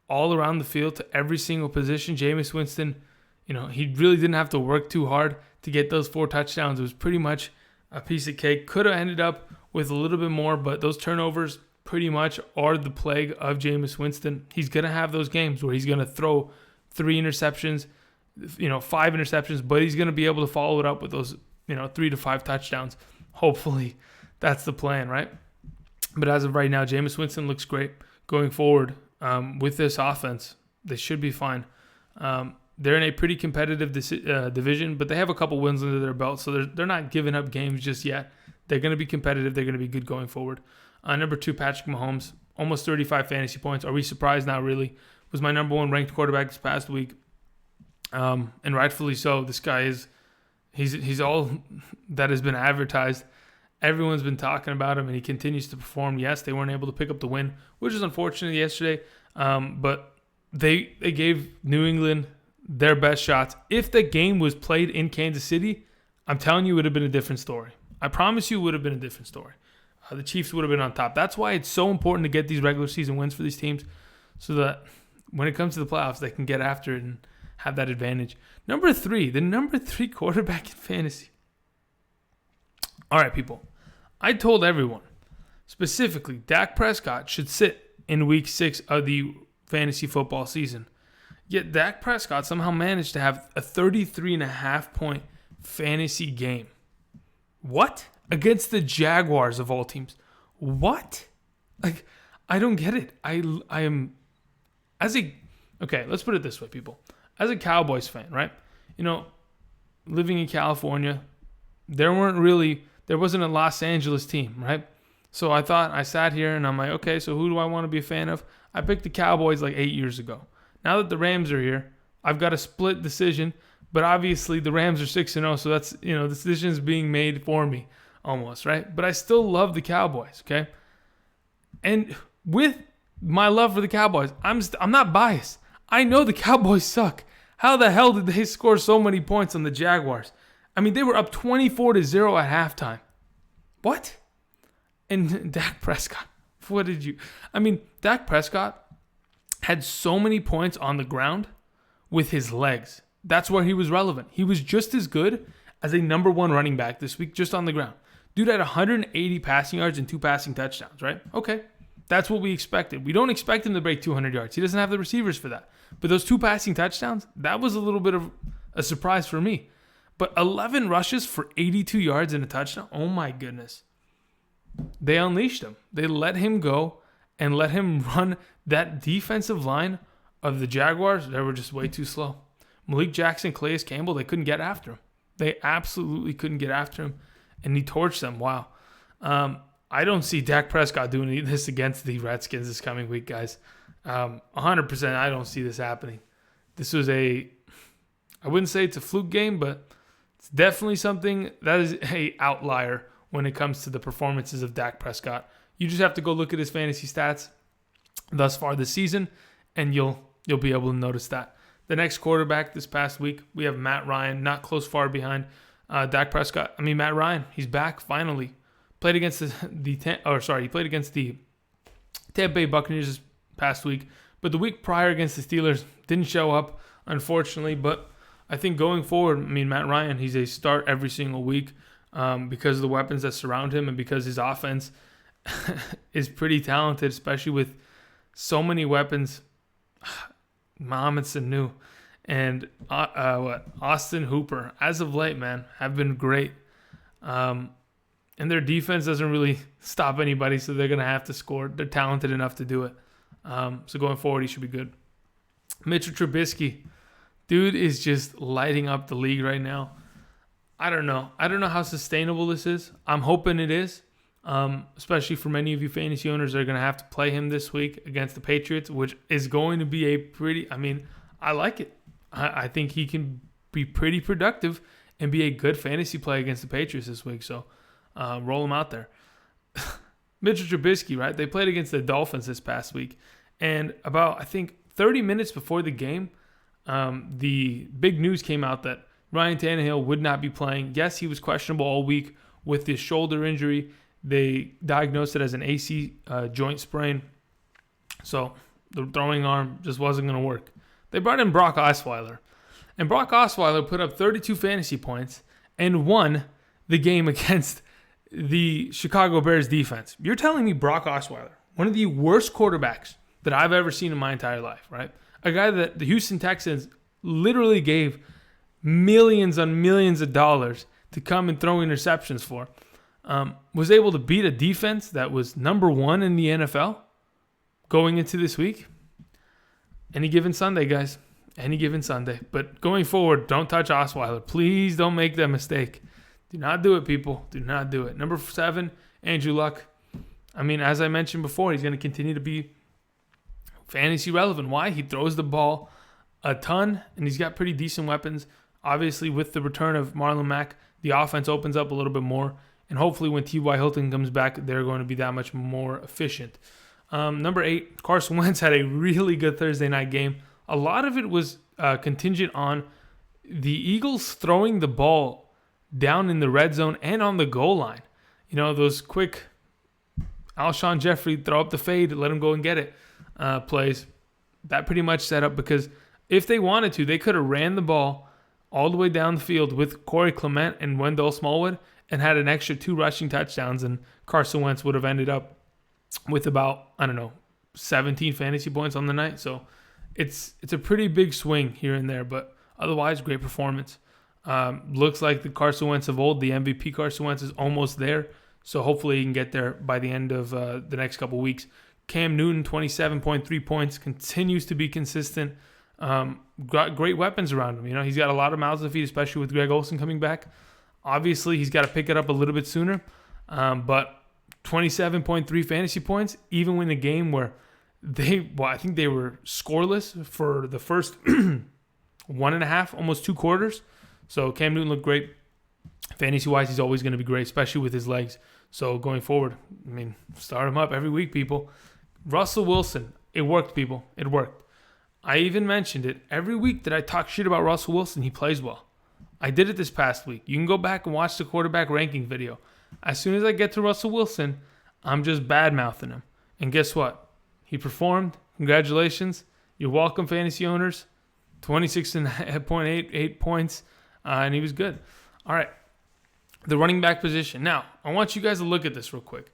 all around the field to every single position. Jameis Winston, he really didn't have to work too hard to get those 4 touchdowns. It was pretty much a piece of cake. Could have ended up with a little bit more, but those turnovers pretty much are the plague of Jameis Winston. He's going to have those games where he's going to throw 3 interceptions, 5 interceptions, but he's going to be able to follow it up with those, 3 to 5 touchdowns. Hopefully that's the plan, right? But as of right now, Jameis Winston looks great going forward with this offense. They should be fine. They're in a pretty competitive division, but they have a couple wins under their belt, so they're not giving up games just yet. They're going to be competitive. They're going to be good going forward. Number 2, Patrick Mahomes, almost 35 fantasy points. Are we surprised? Not really. Was my number 1 ranked quarterback this past week. And rightfully so. This guy he's all that has been advertised. Everyone's been talking about him, and he continues to perform. Yes, they weren't able to pick up the win, which is unfortunate yesterday. But they gave New England their best shots. If the game was played in Kansas City, I'm telling you, it would have been a different story. I promise you it would have been a different story. The Chiefs would have been on top. That's why it's so important to get these regular season wins for these teams so that when it comes to the playoffs, they can get after it and have that advantage. Number 3, the number 3 quarterback in fantasy. All right, people. I told everyone, specifically, Dak Prescott should sit in week 6 of the fantasy football season. Yet Dak Prescott somehow managed to have a 33.5 point fantasy game. What? Against the Jaguars of all teams. What? Like, I don't get it. I am, okay, let's put it this way, people. As a Cowboys fan, right? Living in California, there wasn't a Los Angeles team, right? So I sat here and I'm like, okay, so who do I want to be a fan of? I picked the Cowboys like 8 years ago. Now that the Rams are here, I've got a split decision, but obviously the Rams are 6-0, so that's, the decision's being made for me almost, right? But I still love the Cowboys, okay? And with my love for the Cowboys, I'm not biased. I know the Cowboys suck. How the hell did they score so many points on the Jaguars? I mean, they were up 24-0 at halftime. What? And Dak Prescott, Dak Prescott had so many points on the ground with his legs. That's where he was relevant. He was just as good as a number 1 running back this week, just on the ground. Dude had 180 passing yards and 2 passing touchdowns, right? Okay, that's what we expected. We don't expect him to break 200 yards. He doesn't have the receivers for that. But those 2 passing touchdowns, that was a little bit of a surprise for me. But 11 rushes for 82 yards and a touchdown, oh my goodness. They unleashed him. They let him go and let him run that defensive line of the Jaguars. They were just way too slow. Malik Jackson, Calais Campbell, they couldn't get after him. They absolutely couldn't get after him. And he torched them. Wow. I don't see Dak Prescott doing this against the Redskins this coming week, guys. 100%, I don't see this happening. This was I wouldn't say it's a fluke game, but it's definitely something that is a outlier when it comes to the performances of Dak Prescott. You just have to go look at his fantasy stats thus far this season, and you'll be able to notice that. The next quarterback this past week, we have Matt Ryan, not close far behind Dak Prescott. Matt Ryan, he's back finally. Played against he played against the Tampa Bay Buccaneers this past week, but the week prior against the Steelers didn't show up, unfortunately. But I think going forward, Matt Ryan, he's a start every single week because of the weapons that surround him and because his offense is pretty talented, especially with so many weapons. Mohamed Sanu and Austin Hooper, as of late, man, have been great. And their defense doesn't really stop anybody, so they're going to have to score. They're talented enough to do it. So going forward, he should be good. Mitch Trubisky, dude is just lighting up the league right now. I don't know how sustainable this is. I'm hoping it is, especially for many of you fantasy owners that are going to have to play him this week against the Patriots, which is going to be a pretty, I like it. I think he can be pretty productive and be a good fantasy play against the Patriots this week. So roll him out there. Mitchell Trubisky, right? They played against the Dolphins this past week. And about, 30 minutes before the game, the big news came out that Ryan Tannehill would not be playing. Yes, he was questionable all week with his shoulder injury. They diagnosed it as an AC joint sprain. So the throwing arm just wasn't going to work. They brought in Brock Osweiler. And Brock Osweiler put up 32 fantasy points and won the game against the Chicago Bears defense. You're telling me Brock Osweiler, one of the worst quarterbacks that I've ever seen in my entire life, right? A guy that the Houston Texans literally gave millions on millions of dollars to come and throw interceptions for, was able to beat a defense that was number 1 in the NFL going into this week. Any given Sunday, guys. Any given Sunday. But going forward, don't touch Osweiler. Please don't make that mistake. Do not do it, people. Do not do it. Number 7, Andrew Luck. I mean, as I mentioned before, he's going to continue to be fantasy relevant. Why? He throws the ball a ton, and he's got pretty decent weapons. Obviously, with the return of Marlon Mack, the offense opens up a little bit more, and hopefully when T.Y. Hilton comes back, they're going to be that much more efficient. Number 8, Carson Wentz had a really good Thursday night game. A lot of it was contingent on the Eagles throwing the ball down in the red zone and on the goal line. You know, those quick Alshon Jeffrey throw up the fade, let him go and get it plays. That pretty much set up, because if they wanted to, they could have ran the ball all the way down the field with Corey Clement and Wendell Smallwood and had an extra 2 rushing touchdowns, and Carson Wentz would have ended up with about, 17 fantasy points on the night. So it's a pretty big swing here and there, but otherwise, great performance. Looks like the Carson Wentz of old, the MVP Carson Wentz, is almost there. So hopefully he can get there by the end of the next couple weeks. Cam Newton, 27.3 points, continues to be consistent. Got great weapons around him. You know, he's got a lot of mouths to feed, especially with Greg Olsen coming back. Obviously, he's got to pick it up a little bit sooner. But 27.3 fantasy points, even in a game where I think they were scoreless for the first 1.5, almost 2 quarters. So Cam Newton looked great. Fantasy-wise, he's always going to be great, especially with his legs. So going forward, start him up every week, people. Russell Wilson, it worked, people. It worked. I even mentioned it. Every week that I talk shit about Russell Wilson, he plays well. I did it this past week. You can go back and watch the quarterback ranking video. As soon as I get to Russell Wilson, I'm just bad-mouthing him. And guess what? He performed. Congratulations. You're welcome, fantasy owners. 26.8 points, and he was good. All right. The running back position. Now, I want you guys to look at this real quick.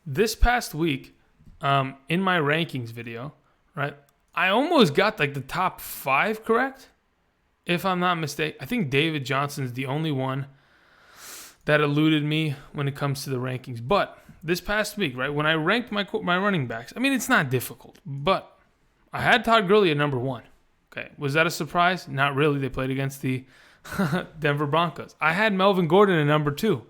This past week, in my rankings video, right, I almost got like the top 5 correct, if I'm not mistaken. I think David Johnson's the only one that eluded me when it comes to the rankings. But this past week, right, when I ranked my running backs, it's not difficult, but I had Todd Gurley at number 1. Okay, was that a surprise? Not really. They played against the Denver Broncos. I had Melvin Gordon at number 2.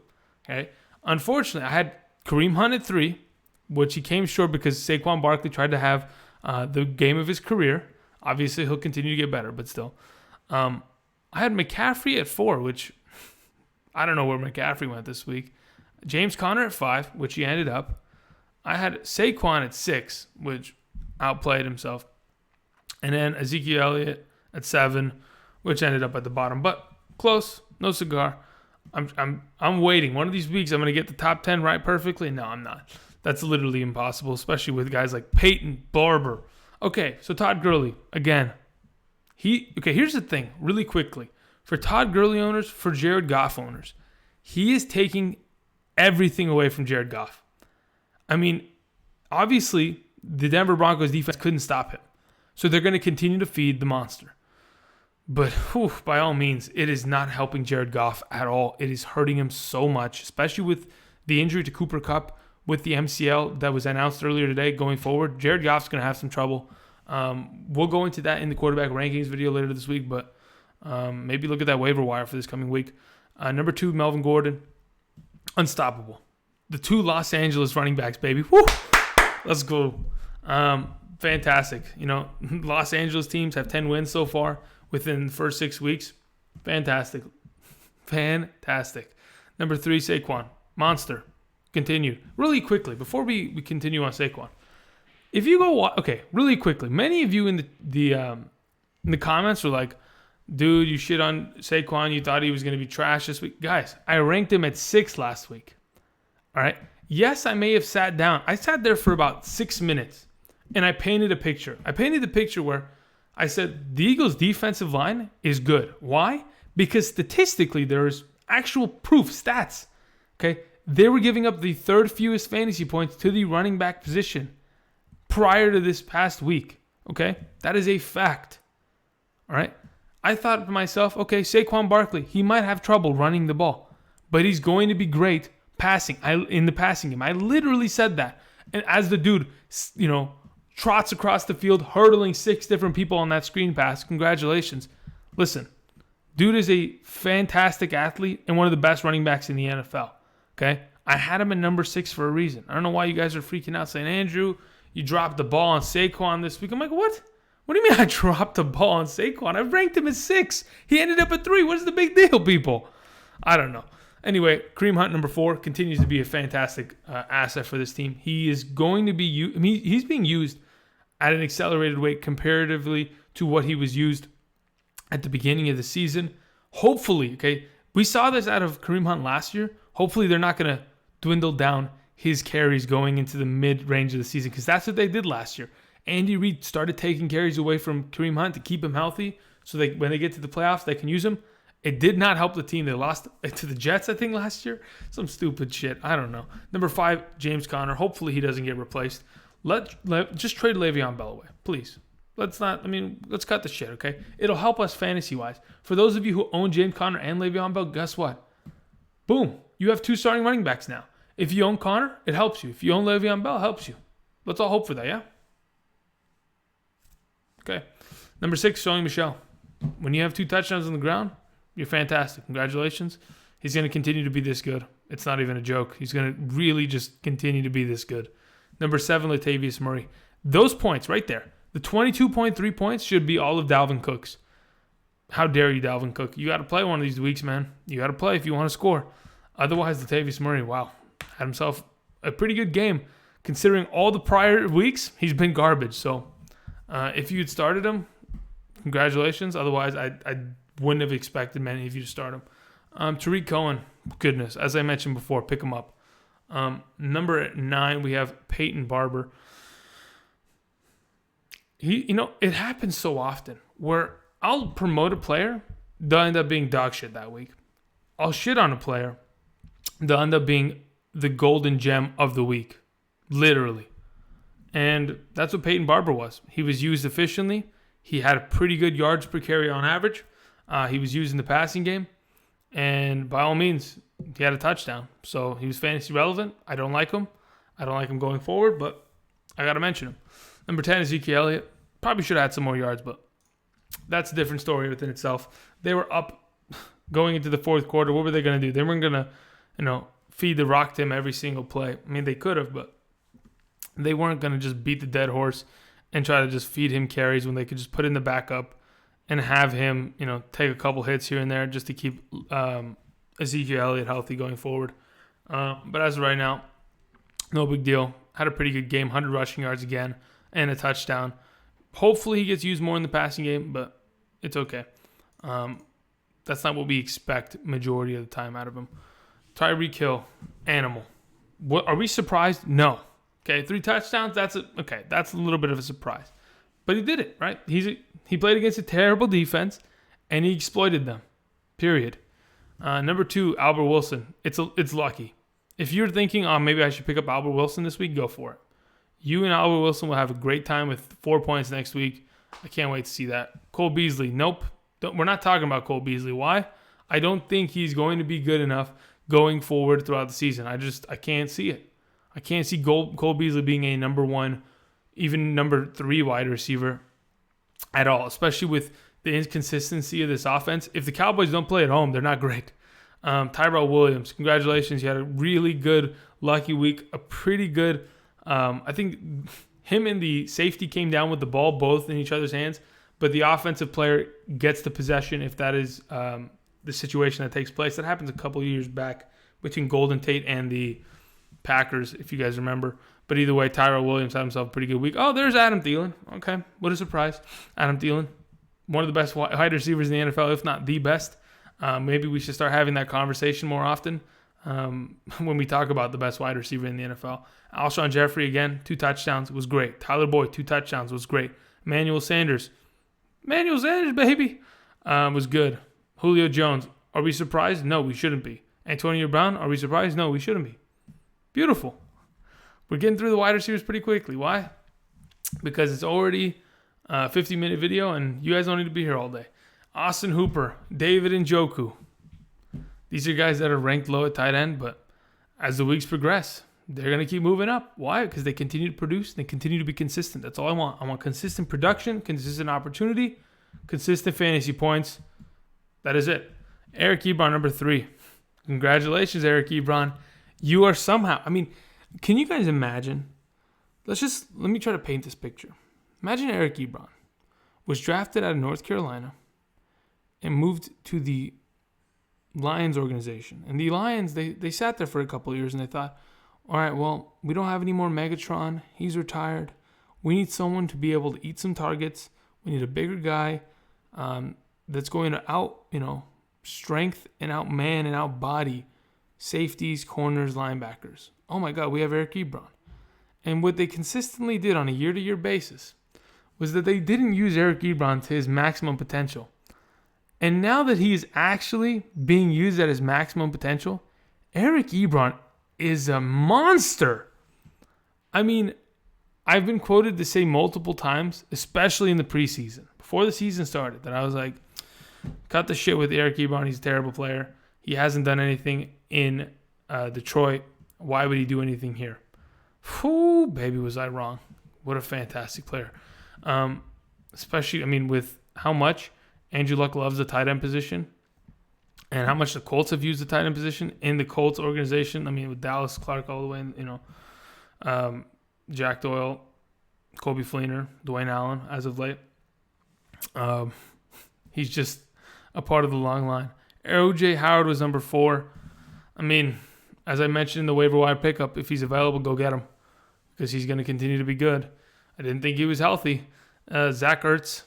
Okay, unfortunately, I had Kareem Hunt at 3, which he came short because Saquon Barkley tried to have the game of his career. Obviously, he'll continue to get better, but still. I had McCaffrey at 4, which I don't know where McCaffrey went this week. James Conner at 5, which he ended up. I had Saquon at 6, which outplayed himself. And then Ezekiel Elliott at 7, which ended up at the bottom. But close, no cigar. I'm waiting. One of these weeks, I'm going to get the top 10 right perfectly. No, I'm not. That's literally impossible, especially with guys like Peyton Barber. Okay, so Todd Gurley, again. Here's the thing, really quickly. For Todd Gurley owners, for Jared Goff owners, he is taking everything away from Jared Goff. Obviously, the Denver Broncos defense couldn't stop him. So they're going to continue to feed the monster. But by all means, it is not helping Jared Goff at all. It is hurting him so much, especially with the injury to Cooper Kupp, with the MCL that was announced earlier today going forward. Jared Goff's going to have some trouble. We'll go into that in the quarterback rankings video later this week, but maybe look at that waiver wire for this coming week. Number 2, Melvin Gordon. Unstoppable. The 2 Los Angeles running backs, baby. Woo! Let's go. Fantastic. Los Angeles teams have 10 wins so far within the first 6 weeks. Fantastic. Number 3, Saquon. Monster. Continued. Really quickly, before we continue on Saquon. If you go, really quickly. Many of you in the comments were like, dude, you shit on Saquon. You thought he was going to be trash this week. Guys, I ranked him at 6 last week. All right. Yes, I may have sat down. I sat there for about 6 minutes, and I painted a picture. I painted the picture where I said the Eagles' defensive line is good. Why? Because statistically, there is actual proof, stats. Okay, they were giving up the 3rd fewest fantasy points to the running back position prior to this past week. Okay, that is a fact. All right. I thought to myself, okay, Saquon Barkley, he might have trouble running the ball, but he's going to be great passing. In the passing game, I literally said that. And as the dude, trots across the field, hurdling 6 different people on that screen pass, congratulations. Listen, dude is a fantastic athlete and one of the best running backs in the NFL. Okay, I had him at number 6 for a reason. I don't know why you guys are freaking out saying, Andrew, you dropped the ball on Saquon this week. I'm like, what? What do you mean I dropped the ball on Saquon? I ranked him at 6. He ended up at 3. What is the big deal, people? I don't know. Anyway, Kareem Hunt, number 4, continues to be a fantastic asset for this team. He is going to be he's being used at an accelerated rate comparatively to what he was used at the beginning of the season. Hopefully, okay, we saw this out of Kareem Hunt last year. Hopefully they're not going to dwindle down his carries going into the mid-range of the season, because that's what they did last year. Andy Reid started taking carries away from Kareem Hunt to keep him healthy so when they get to the playoffs, they can use him. It did not help the team. They lost to the Jets, I think, last year. Some stupid shit. I don't know. Number 5, James Conner. Hopefully he doesn't get replaced. Just trade Le'Veon Bell away, please. Let's cut the shit, okay? It'll help us fantasy-wise. For those of you who own James Conner and Le'Veon Bell, guess what? Boom. You have 2 starting running backs now. If you own Conner, it helps you. If you own Le'Veon Bell, it helps you. Let's all hope for that, yeah? Okay. Number 6, Sony Michel. When you have 2 touchdowns on the ground, you're fantastic. Congratulations. He's going to continue to be this good. It's not even a joke. He's going to really just continue to be this good. Number 7, Latavius Murray. Those points right there, the 22.3 points should be all of Dalvin Cook's. How dare you, Dalvin Cook? You got to play one of these weeks, man. You got to play if you want to score. Otherwise, Latavius Murray, wow, had himself a pretty good game. Considering all the prior weeks, he's been garbage. So if you had started him, congratulations. Otherwise, I wouldn't have expected many of you to start him. Tarik Cohen, goodness, as I mentioned before, pick him up. Number 9, we have Peyton Barber. It happens so often where I'll promote a player, they'll end up being dog shit that week. I'll shit on a player, they'll end up being the golden gem of the week, literally. And that's what Peyton Barber was. He was used efficiently. He had a pretty good yards per carry on average. He was used in the passing game. And by all means, he had a touchdown. So he was fantasy relevant. I don't like him. I don't like him going forward, but I got to mention him. Number 10, Ezekiel Elliott. Probably should have had some more yards, but that's a different story within itself. They were up going into the fourth quarter. What were they going to do? They weren't going to, feed the rock to him every single play. I mean, they could have, but they weren't going to just beat the dead horse and try to just feed him carries when they could just put in the backup and have him, take a couple hits here and there just to keep Ezekiel Elliott healthy going forward. But as of right now, no big deal. Had a pretty good game, 100 rushing yards again, and a touchdown. Hopefully he gets used more in the passing game, but it's okay. That's not what we expect majority of the time out of him. Tyreek Hill, animal. What, are we surprised? No. Okay, 3 touchdowns, that's a little bit of a surprise. But he did it, right? He played against a terrible defense, and he exploited them, period. Number 2, Albert Wilson. It's lucky. If you're thinking, maybe I should pick up Albert Wilson this week, go for it. You and Albert Wilson will have a great time with 4 points next week. I can't wait to see that. Cole Beasley, nope. We're not talking about Cole Beasley. Why? I don't think he's going to be good enough going forward throughout the season. I can't see it. I can't see Cole Beasley being a number 1, even number 3 wide receiver at all, especially with the inconsistency of this offense. If the Cowboys don't play at home, they're not great. Tyrell Williams, congratulations. You had a really good, lucky week. A pretty good, I think him and the safety came down with the ball both in each other's hands, but the offensive player gets the possession if that is the situation that takes place. That happens a couple of years back between Golden Tate and the Packers, if you guys remember. But either way, Tyrell Williams had himself a pretty good week. Oh, there's Adam Thielen. Okay, what a surprise. Adam Thielen, one of the best wide receivers in the NFL, if not the best. Maybe we should start having that conversation more often when we talk about the best wide receiver in the NFL. Alshon Jeffrey, again, 2 touchdowns, was great. Tyler Boyd, 2 touchdowns, was great. Emmanuel Sanders, baby, was good. Julio Jones, are we surprised? No, we shouldn't be. Antonio Brown, are we surprised? No, we shouldn't be. Beautiful. We're getting through the wide receivers pretty quickly. Why? Because it's already a 50-minute video, and you guys don't need to be here all day. Austin Hooper, David Njoku. These are guys that are ranked low at tight end, but as the weeks progress, they're going to keep moving up. Why? Because they continue to produce. They continue to be consistent. That's all I want. I want consistent production, consistent opportunity, consistent fantasy points. That is it. Eric Ebron, number 3. Congratulations, Eric Ebron. You are somehow, can you guys imagine? Let me try to paint this picture. Imagine Eric Ebron was drafted out of North Carolina and moved to the Lions organization. And the Lions, they sat there for a couple of years and they thought, all right, well, we don't have any more Megatron. He's retired. We need someone to be able to eat some targets. We need a bigger guy that's going to strength and outman and outbody safeties, corners, linebackers. Oh my God, we have Eric Ebron. And what they consistently did on a year-to-year basis was that they didn't use Eric Ebron to his maximum potential. And now that he is actually being used at his maximum potential, Eric Ebron is a monster. I've been quoted to say multiple times, especially in the preseason, before the season started, that I was like, cut the shit with Eric Ebron. He's a terrible player. He hasn't done anything in Detroit. Why would he do anything here? Whew, baby, was I wrong. What a fantastic player. Especially, with how much Andrew Luck loves the tight end position and how much the Colts have used the tight end position in the Colts organization. With Dallas Clark all the way, Jack Doyle, Kobe Fleener, Dwayne Allen as of late. He's just a part of the long line. O.J. Howard was number 4. As I mentioned in the waiver wire pickup, if he's available, go get him because he's going to continue to be good. I didn't think he was healthy. Zach Ertz,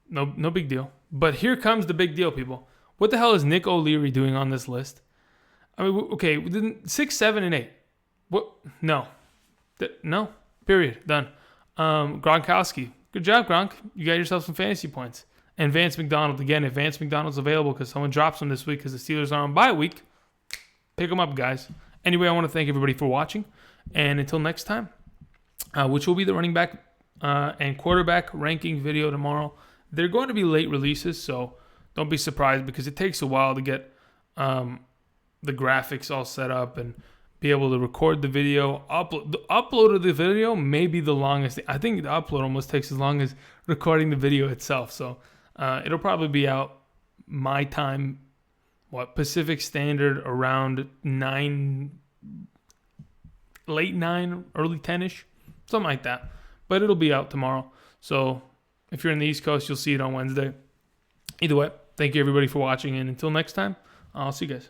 no big deal. But here comes the big deal, people. What the hell is Nick O'Leary doing on this list? Okay, 6, 7, and 8. What? No. No. Period. Done. Gronkowski. Good job, Gronk. You got yourself some fantasy points. And Vance McDonald. Again, if Vance McDonald's available because someone drops him this week because the Steelers are on bye week, pick him up, guys. Anyway, I want to thank everybody for watching. And until next time, which will be the running back and quarterback ranking video tomorrow. They're going to be late releases, so don't be surprised because it takes a while to get the graphics all set up and be able to record the video. The upload of the video may be the longest. I think the upload almost takes as long as recording the video itself. So it'll probably be out my time, Pacific Standard, around 9, late 9, early 10-ish, something like that. But it'll be out tomorrow. So if you're in the East Coast, you'll see it on Wednesday. Either way, thank you everybody for watching. And until next time, I'll see you guys.